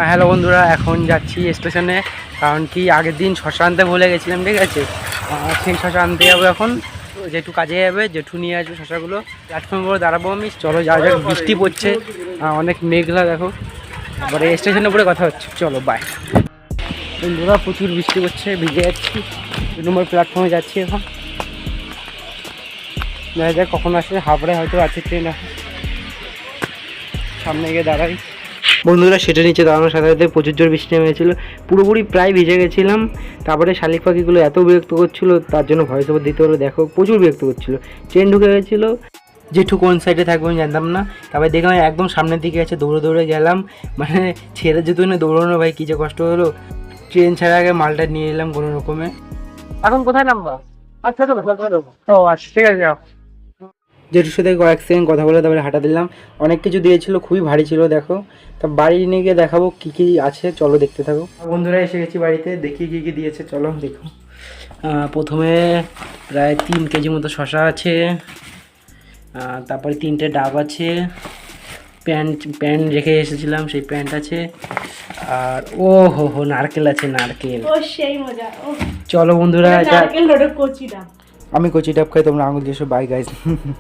Hello বন্ধুরা, এখন যাচ্ছি স্টেশনে। কারণ কি আগের দিন শশা আনতে ভুলে গেছিলাম, ঠিক আছে। সেই শশা আনতে যাবো এখন। জেঠু কাজে যাবে, জেঠু নিয়ে আসবে শশাগুলো। প্ল্যাটফর্ম করে দাঁড়াবো আমি। চলো যাওয়া যাক, বৃষ্টি পড়ছে, অনেক মেঘলা দেখো। তারপরে স্টেশনের উপরে কথা হচ্ছে, চলো বাই। বন্ধুরা প্রচুর বৃষ্টি পড়ছে, ভিজে যাচ্ছি। 2 নম্বর প্ল্যাটফর্মে যাচ্ছি এখন। দেখা যাক কখন আসে, হাবড়ায় হয়তো আছে ট্রেন। সামনে গিয়ে দাঁড়াই। বন্ধুরা সেটা নিচে দাঁড়ানোর সাথে সাথে প্রচুর জোর বৃষ্টি নেমেছিল, পুরোপুরি প্রায় ভিজে গেছিলাম। তারপরে শালিক পাখিগুলো এত বিরক্ত করছিল, তার জন্য ভয়েস ওভার দিতে হলো। দেখো প্রচুর বিরক্ত করছিল, ট্রেন ঢুকে গেছিলো। জেঠু কোন সাইডে থাকবো আমি জানতাম না। তারপরে দেখলাম একদম সামনের দিকে আছে, দৌড়ে দৌড়ে গেলাম। মানে ছেড়ে যেত না, দৌড়ানো ভাই কী যে কষ্ট হলো। ট্রেন ছাড়া আগে মালটা নিয়ে এলাম কোনো রকমে। এখন কোথায় নামবা? আচ্ছা ও আচ্ছা, ঠিক আছে যাও। জেঠুর সাথে কয়েক সেকেন্ড কথা বলে তারপরে হাঁটা দিলাম। অনেক কিছু দিয়েছিল, খুবই ভারী ছিল দেখো। তা বাড়ি নিয়ে গিয়ে দেখাবো কী কী আছে, চলো দেখতে থাকো। বন্ধুরা এসে গেছি বাড়িতে, দেখি কী কী দিয়েছে, চলো দেখো। প্রথমে প্রায় 3 কেজি মতো শশা আছে। তারপরে 3টে ডাব আছে। প্যান্ট রেখে এসেছিলাম, সেই প্যান্ট আছে। আর ও হো নারকেল আছে, নারকেল। ও সেই মজা। চলো বন্ধুরা, নারকেল কচি ডাব। আমি কচি ডাব খাই, তোমরা আঙুল দিয়েছো। Bye guys.